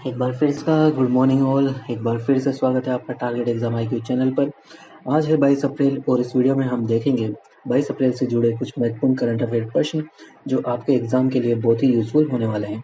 एक बार फिर इसका गुड मॉर्निंग ऑल। एक बार फिर से स्वागत है आपका टारगेट एग्जाम IQ चैनल पर। आज है 22 अप्रैल और इस वीडियो में हम देखेंगे 22 अप्रैल से जुड़े कुछ महत्वपूर्ण करंट अफेयर प्रश्न जो आपके एग्जाम के लिए बहुत ही यूजफुल होने वाले हैं।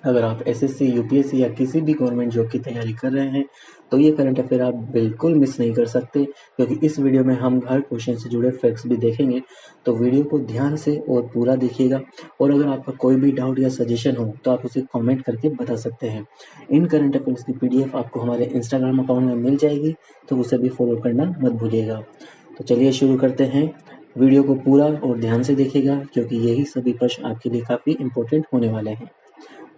अगर आप SSC, UPSC या किसी भी गवर्नमेंट जॉब की तैयारी कर रहे हैं तो ये करंट अफेयर आप बिल्कुल मिस नहीं कर सकते, क्योंकि इस वीडियो में हम हर क्वेश्चन से जुड़े फैक्ट्स भी देखेंगे। तो वीडियो को ध्यान से और पूरा देखिएगा, और अगर आपका कोई भी डाउट या सजेशन हो तो आप उसे कमेंट करके बता सकते हैं। इन करंट अफेयर्स की PDF आपको हमारे इंस्टाग्राम अकाउंट में मिल जाएगी, तो उसे भी फॉलो करना मत भूलिएगा। तो चलिए शुरू करते हैं। वीडियो को पूरा और ध्यान से देखिएगा, क्योंकि यही सभी प्रश्न आपके लिए काफ़ी इंपॉर्टेंट होने वाले हैं।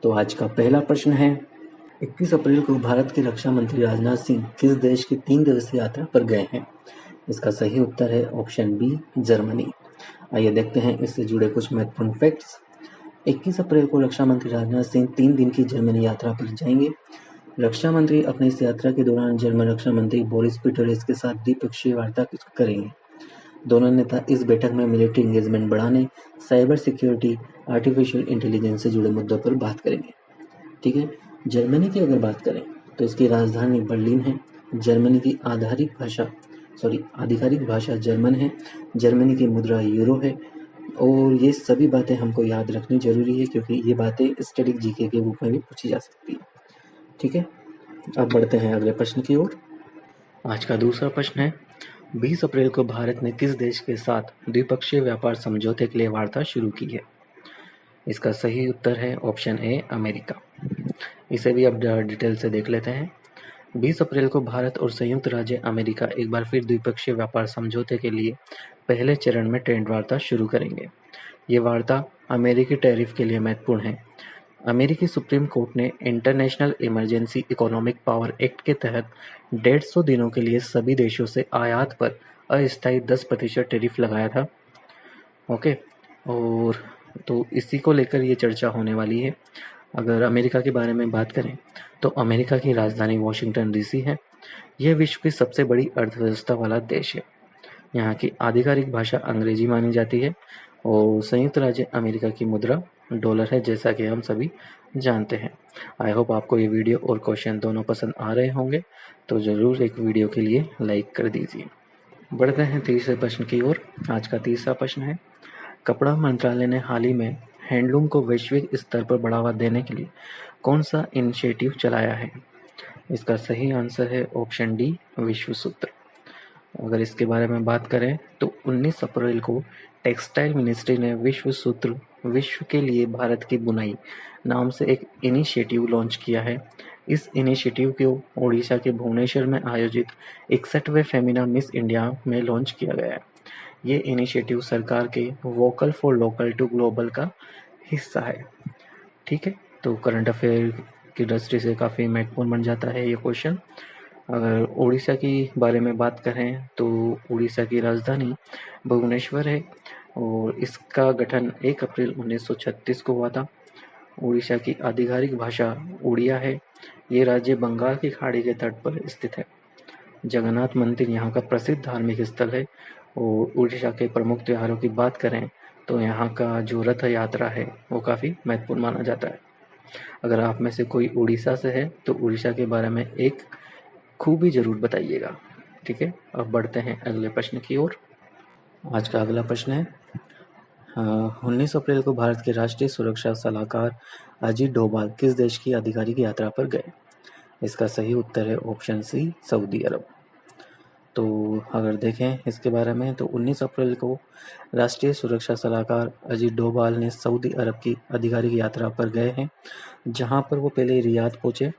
तो आज का पहला प्रश्न है, 21 अप्रैल को भारत के रक्षा मंत्री राजनाथ सिंह किस देश की 3 दिवसीय यात्रा पर गए हैं? इसका सही उत्तर है ऑप्शन बी, जर्मनी। आइए देखते हैं इससे जुड़े कुछ महत्वपूर्ण फैक्ट्स। 21 अप्रैल को रक्षा मंत्री राजनाथ सिंह 3 दिन की जर्मनी यात्रा पर जाएंगे। रक्षा मंत्री अपनी इस यात्रा के दौरान जर्मन रक्षा मंत्री बोरिस पिस्टोरियस के साथ द्विपक्षीय वार्ता करेंगे। दोनों नेता इस बैठक में मिलिट्री एंगेजमेंट बढ़ाने, साइबर सिक्योरिटी, आर्टिफिशियल इंटेलिजेंस से जुड़े मुद्दों पर बात करेंगे। ठीक है। जर्मनी की अगर बात करें तो इसकी राजधानी बर्लिन है। जर्मनी की आधिकारिक भाषा जर्मन है। जर्मनी की मुद्रा यूरो है। और ये सभी बातें हमको याद रखनी जरूरी है, क्योंकि ये बातें स्टैटिक GK के रूप में भी पूछी जा सकती है। ठीक है, अब बढ़ते हैं अगले प्रश्न की ओर। आज का दूसरा प्रश्न है, 20 अप्रैल को भारत ने किस देश के साथ द्विपक्षीय व्यापार समझौते के लिए वार्ता शुरू की है? इसका सही उत्तर है ऑप्शन ए, अमेरिका। इसे भी अब डिटेल से देख लेते हैं। 20 अप्रैल को भारत और संयुक्त राज्य अमेरिका एक बार फिर द्विपक्षीय व्यापार समझौते के लिए पहले चरण में ट्रेड वार्ता शुरू करेंगे। ये वार्ता अमेरिकी टैरिफ के लिए महत्वपूर्ण है। अमेरिकी सुप्रीम कोर्ट ने international emergency economic power act के तहत 150 दिनों के लिए सभी देशों से आयात पर अस्थायी 10% टैरिफ लगाया था। ओके, और तो इसी को लेकर ये चर्चा होने वाली है। अगर अमेरिका के बारे में बात करें तो अमेरिका की राजधानी वॉशिंगटन DC है। यह विश्व की सबसे बड़ी अर्थव्यवस्था वाला देश है। यहाँ की आधिकारिक भाषा अंग्रेजी मानी जाती है और संयुक्त राज्य अमेरिका की मुद्रा डॉलर है, जैसा कि हम सभी जानते हैं। आई होप आपको ये वीडियो और क्वेश्चन दोनों पसंद आ रहे होंगे, तो ज़रूर एक वीडियो के लिए लाइक कर दीजिए। बढ़ते हैं तीसरे प्रश्न की ओर। आज का तीसरा प्रश्न है, कपड़ा मंत्रालय ने हाल ही में हैंडलूम को वैश्विक स्तर पर बढ़ावा देने के लिए कौन सा इनिशिएटिव चलाया है? इसका सही आंसर है ऑप्शन डी, विश्व सूत्र। अगर इसके बारे में बात करें तो 19 अप्रैल को टेक्सटाइल मिनिस्ट्री ने विश्व सूत्र, विश्व के लिए भारत की बुनाई नाम से एक इनिशिएटिव लॉन्च किया है। इस इनिशिएटिव को ओडिशा के भुवनेश्वर में आयोजित 61वें फेमिना मिस इंडिया में लॉन्च किया गया है। ये इनिशिएटिव सरकार के vocal for local to global का हिस्सा है। ठीक है, तो करंट अफेयर की दृष्टि से काफ़ी महत्वपूर्ण बन जाता है ये क्वेश्चन। अगर उड़ीसा की बारे में बात करें तो उड़ीसा की राजधानी भुवनेश्वर है और इसका गठन 1 अप्रैल 1936 को हुआ था। उड़ीसा की आधिकारिक भाषा उड़िया है। ये राज्य बंगाल की खाड़ी के तट पर स्थित है। जगन्नाथ मंदिर यहाँ का प्रसिद्ध धार्मिक स्थल है। और उड़ीसा के प्रमुख त्योहारों की बात करें तो यहाँ का जो रथ यात्रा है वो काफ़ी महत्वपूर्ण माना जाता है। अगर आप में से कोई उड़ीसा से है तो उड़ीसा के बारे में एक खूबी जरूर बताइएगा। ठीक है, अब बढ़ते हैं अगले प्रश्न की ओर। आज का अगला प्रश्न है, 19 अप्रैल को भारत के राष्ट्रीय सुरक्षा सलाहकार अजीत डोभाल किस देश की आधिकारिक यात्रा पर गए? इसका सही उत्तर है ऑप्शन सी, सऊदी अरब। तो अगर देखें इसके बारे में तो 19 अप्रैल को राष्ट्रीय सुरक्षा सलाहकार अजीत डोभाल ने सऊदी अरब की आधिकारिक यात्रा पर गए हैं, जहां पर वो पहले रियाद पहुंचे,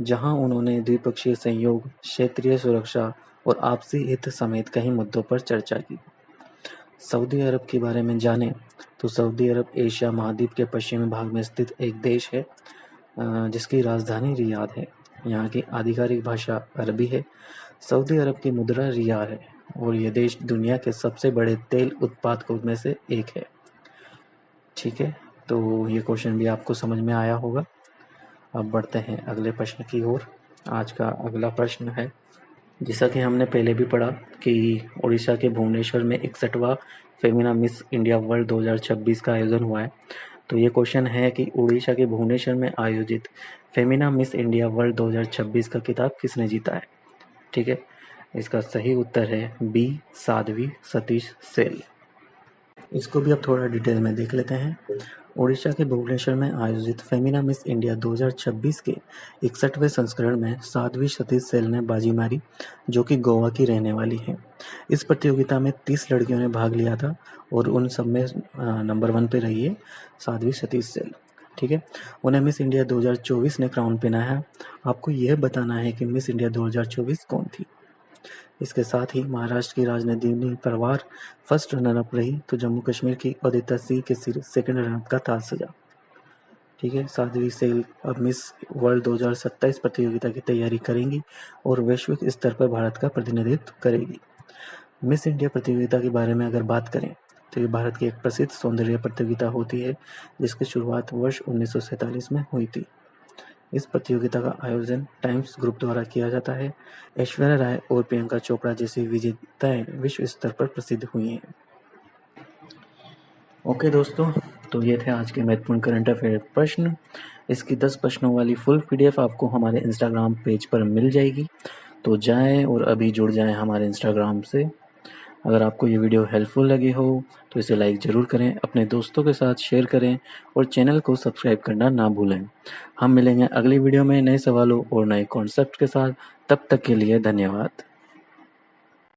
जहां उन्होंने द्विपक्षीय सहयोग, क्षेत्रीय सुरक्षा और आपसी हित समेत कई मुद्दों पर चर्चा की। सऊदी अरब के बारे में जानें तो सऊदी अरब एशिया महाद्वीप के पश्चिमी भाग में स्थित एक देश है, जिसकी राजधानी रियाद है। यहाँ की आधिकारिक भाषा अरबी है। सऊदी अरब की मुद्रा रियाल है और यह देश दुनिया के सबसे बड़े तेल उत्पादकों में से एक है। ठीक है, तो ये क्वेश्चन भी आपको समझ में आया होगा। अब बढ़ते हैं अगले प्रश्न की ओर। आज का अगला प्रश्न है, जैसा कि हमने पहले भी पढ़ा कि उड़ीसा के भुवनेश्वर में 61वां फेमिना मिस इंडिया वर्ल्ड 2026 का आयोजन हुआ है। तो ये क्वेश्चन है कि उड़ीसा के भुवनेश्वर में आयोजित फेमिना मिस इंडिया वर्ल्ड 2026 का खिताब किसने जीता है? ठीक है, इसका सही उत्तर है बी, साध्वी सतीश सेल। इसको भी अब थोड़ा डिटेल में देख लेते हैं। ओडिशा के भुवनेश्वर में आयोजित फेमिना मिस इंडिया 2026 के 61वें संस्करण में साध्वी सतीश सेल ने बाजी मारी, जो कि गोवा की रहने वाली हैं। इस प्रतियोगिता में 30 लड़कियों ने भाग लिया था और उन सब में नंबर 1 पे रही है साध्वी सतीश सेल। ठीक है, उन्हें मिस इंडिया 2024 ने क्राउन पहनाया। आपको यह बताना है कि मिस इंडिया 2024 कौन थी। इसके साथ ही महाराष्ट्र की राजनंदिनी परवार फर्स्ट रनर-अप रही, तो जम्मू कश्मीर की उदिता सिंह के सिर सेकंड रनर-अप का ताज सजा। ठीक है, साध्वी सेल अब मिस वर्ल्ड 2027 प्रतियोगिता की तैयारी करेंगी और वैश्विक स्तर पर भारत का प्रतिनिधित्व करेगी। मिस इंडिया प्रतियोगिता के बारे में अगर बात करें तो ये भारत की एक प्रसिद्ध सौंदर्य प्रतियोगिता होती है, जिसकी शुरुआत वर्ष 1947 में हुई थी। इस प्रतियोगिता का आयोजन टाइम्स ग्रुप द्वारा किया जाता है। ऐश्वर्या राय और प्रियंका चोपड़ा जैसी विजेताएं विश्व स्तर पर प्रसिद्ध हुई हैं। ओके दोस्तों, तो ये थे आज के महत्वपूर्ण करंट अफेयर प्रश्न। इसकी 10 प्रश्नों वाली फुल PDF आपको हमारे इंस्टाग्राम पेज पर मिल जाएगी, तो जाएं और अभी जुड़ जाएं हमारे इंस्टाग्राम से। अगर आपको ये वीडियो हेल्पफुल लगी हो तो इसे लाइक ज़रूर करें, अपने दोस्तों के साथ शेयर करें और चैनल को सब्सक्राइब करना ना भूलें। हम मिलेंगे अगली वीडियो में नए सवालों और नए कॉन्सेप्ट के साथ। तब तक के लिए धन्यवाद।